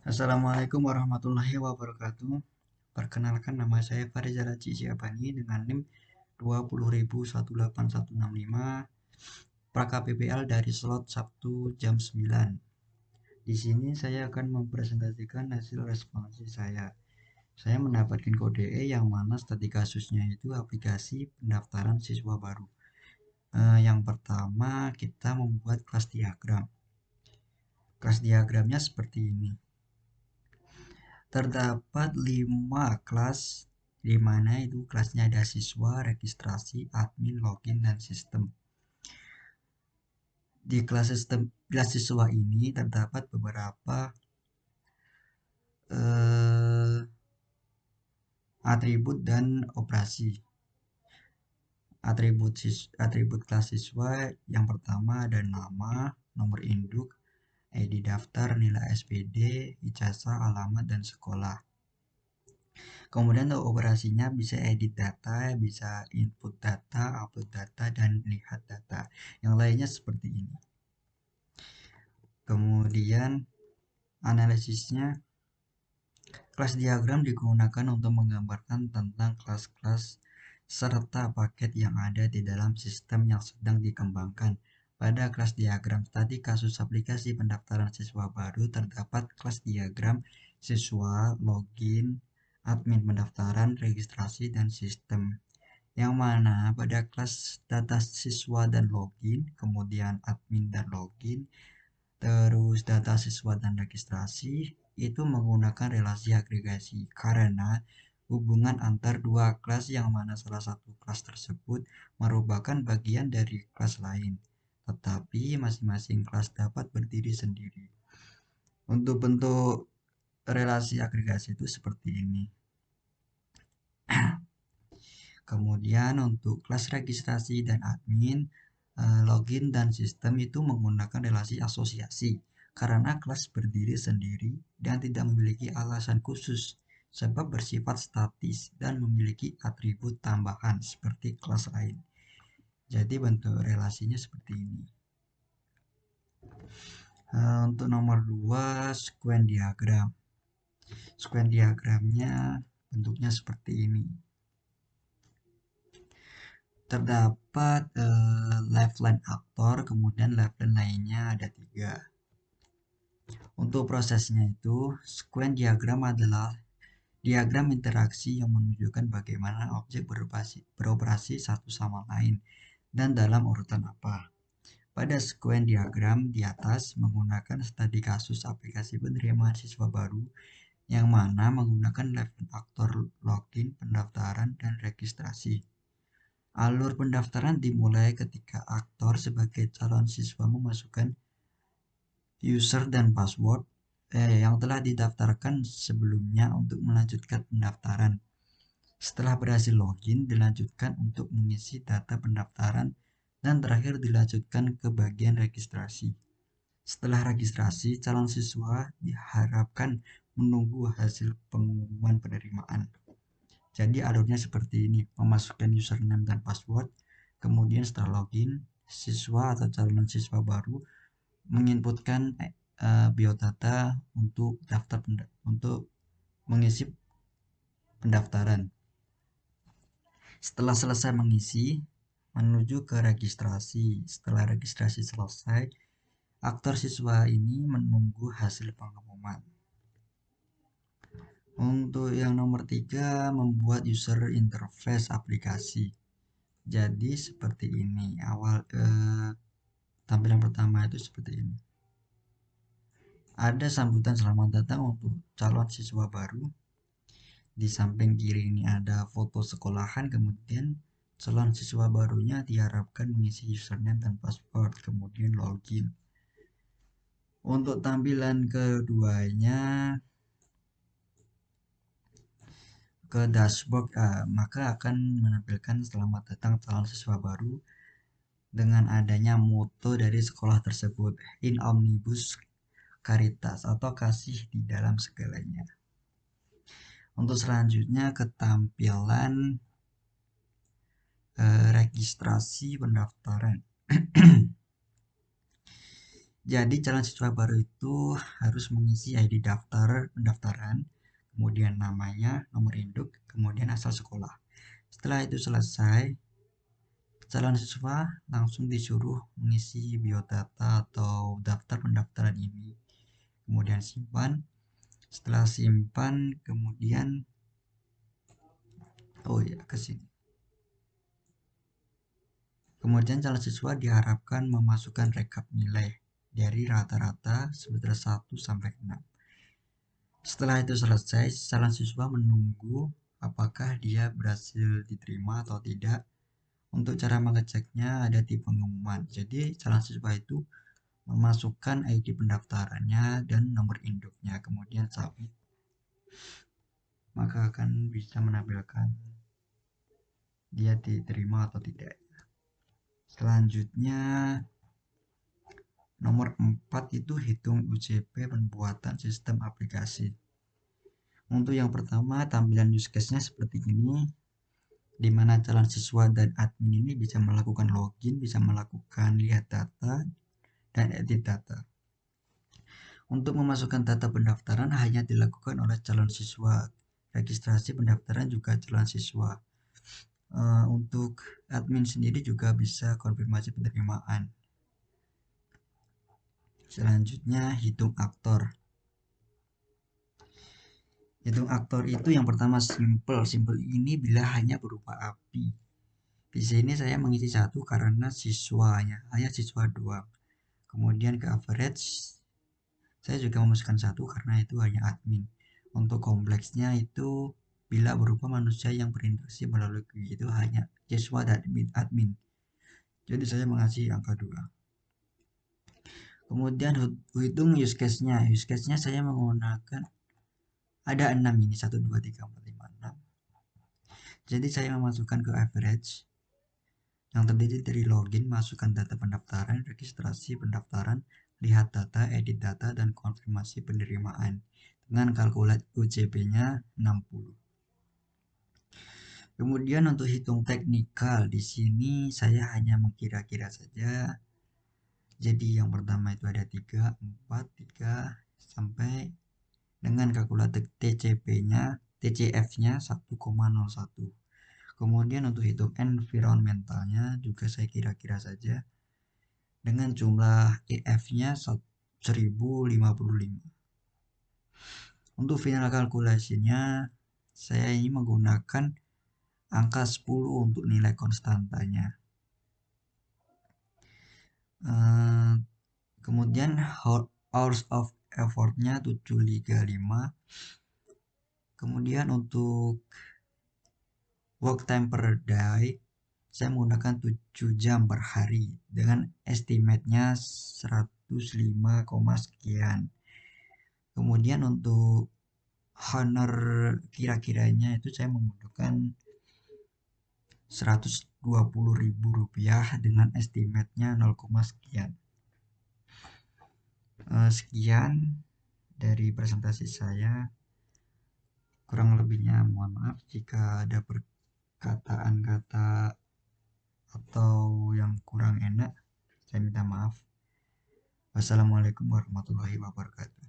Assalamualaikum warahmatullahi wabarakatuh. Perkenalkan, nama saya Farizal Haji Syabani dengan NIM 20.18165 PPL dari slot Sabtu jam 9. Di sini saya akan mempresentasikan hasil responsi saya. Saya mendapatkan kode E yang mana studi kasusnya itu aplikasi pendaftaran siswa baru. Yang pertama, kita membuat kelas diagram. Kelas diagramnya seperti ini. Terdapat 5 kelas, di mana itu kelasnya ada siswa, registrasi, admin, login, dan sistem. Di kelas siswa ini terdapat beberapa atribut dan operasi. Atribut kelas siswa yang pertama ada nama, nomor induk, ID daftar, nilai SPD, ijazah, alamat, dan sekolah. Kemudian untuk operasinya bisa edit data, bisa input data, upload data, dan lihat data. Yang lainnya seperti ini. Kemudian analisisnya, kelas diagram digunakan untuk menggambarkan tentang kelas-kelas serta paket yang ada di dalam sistem yang sedang dikembangkan. Pada kelas diagram tadi kasus aplikasi pendaftaran siswa baru terdapat kelas diagram siswa, login, admin pendaftaran, registrasi, dan sistem. Yang mana pada kelas data siswa dan login, kemudian admin dan login, terus data siswa dan registrasi, itu menggunakan relasi agregasi karena hubungan antar dua kelas yang mana salah satu kelas tersebut merupakan bagian dari kelas lain, tetapi masing-masing kelas dapat berdiri sendiri. Untuk bentuk relasi agregasi itu seperti ini. Kemudian untuk kelas registrasi dan admin, login dan sistem itu menggunakan relasi asosiasi karena kelas berdiri sendiri dan tidak memiliki alasan khusus sebab bersifat statis dan memiliki atribut tambahan seperti kelas lain. Jadi bentuk relasinya seperti ini. Untuk nomor 2, sequence diagram. Sequence diagramnya bentuknya seperti ini. Terdapat lifeline aktor, kemudian lifeline lainnya ada 3. Untuk prosesnya itu, sequence diagram adalah diagram interaksi yang menunjukkan bagaimana objek beroperasi satu sama lain dan dalam urutan apa. Pada sequence diagram di atas menggunakan studi kasus aplikasi penerimaan siswa baru yang mana menggunakan lifeline aktor login, pendaftaran, dan registrasi. Alur pendaftaran dimulai ketika aktor sebagai calon siswa memasukkan user dan password yang telah didaftarkan sebelumnya untuk melanjutkan pendaftaran. Setelah berhasil login, dilanjutkan untuk mengisi data pendaftaran dan terakhir dilanjutkan ke bagian registrasi. Setelah registrasi, calon siswa diharapkan menunggu hasil pengumuman penerimaan. Jadi alurnya seperti ini, memasukkan username dan password, kemudian setelah login, siswa atau calon siswa baru menginputkan biodata untuk mengisi pendaftaran. Setelah selesai mengisi, menuju ke registrasi. Setelah registrasi selesai, aktor siswa ini menunggu hasil pengumuman. Untuk yang nomor 3, membuat user interface aplikasi. Jadi seperti ini. Tampilan pertama itu seperti ini. Ada sambutan selamat datang untuk calon siswa baru. Di samping kiri ini ada foto sekolahan, kemudian calon siswa barunya diharapkan mengisi username dan password, kemudian login. Untuk tampilan keduanya ke dashboard, maka akan menampilkan selamat datang calon siswa baru dengan adanya moto dari sekolah tersebut, in omnibus caritas atau kasih di dalam segalanya. Untuk selanjutnya ke tampilan registrasi pendaftaran. Jadi calon siswa baru itu harus mengisi ID daftar pendaftaran, kemudian namanya, nomor induk, kemudian asal sekolah. Setelah itu selesai, calon siswa langsung disuruh mengisi biodata atau daftar pendaftaran ini. Kemudian simpan. Setelah simpan, kemudian ke sini. Kemudian calon siswa diharapkan memasukkan rekap nilai dari rata-rata semester 1 sampai 6. Setelah itu selesai, calon siswa menunggu apakah dia berhasil diterima atau tidak. Untuk cara mengeceknya ada di pengumuman. Jadi calon siswa itu memasukkan ID pendaftarannya dan nomor induknya, kemudian submit, maka akan bisa menampilkan dia diterima atau tidak. Selanjutnya nomor 4 itu hitung UJP pembuatan sistem aplikasi. Untuk yang pertama, tampilan use case-nya seperti ini, di mana calon siswa dan admin ini bisa melakukan login, bisa melakukan lihat data, dan edit data. Untuk memasukkan data pendaftaran hanya dilakukan oleh calon siswa. Registrasi pendaftaran juga calon siswa. Untuk admin sendiri juga bisa konfirmasi penerimaan. Selanjutnya hitung aktor. Hitung aktor itu yang pertama simple. Simple ini bila hanya berupa API. Di sini saya mengisi 1 karena siswanya, hanya siswa 2. Kemudian ke average, saya juga memasukkan 1 karena itu hanya admin. Untuk kompleksnya itu bila berupa manusia yang berinteraksi melalui GUI itu hanya siswa dan admin. Jadi saya mengasih angka 2. Kemudian hitung use case-nya. Use case-nya saya menggunakan ada 6 ini, 1, 2, 3, 4, 5, 6. Jadi saya memasukkan ke average yang terdiri dari login, masukkan data pendaftaran, registrasi pendaftaran, lihat data, edit data, dan konfirmasi penerimaan dengan kalkulasi UJP-nya 60. Kemudian untuk hitung teknikal, di sini saya hanya mengkira-kira saja. Jadi yang pertama itu ada 3, 4, 3, sampai dengan kalkulator TCP-nya, TCF-nya 1,01. Kemudian untuk hitung environmentalnya juga saya kira-kira saja dengan jumlah EF-nya 1055. Untuk final kalkulasinya saya ini menggunakan angka 10 untuk nilai konstantanya. Kemudian hours of effort-nya 735. Kemudian untuk work time per day saya menggunakan 7 jam per hari dengan estimate-nya 105, sekian. Kemudian untuk honor kira-kiranya itu saya membutuhkan 120.000 rupiah dengan estimate-nya 0, sekian. Sekian dari presentasi saya. Kurang lebihnya mohon maaf jika ada perkataan kata atau yang kurang enak, saya minta maaf. Wassalamualaikum warahmatullahi wabarakatuh.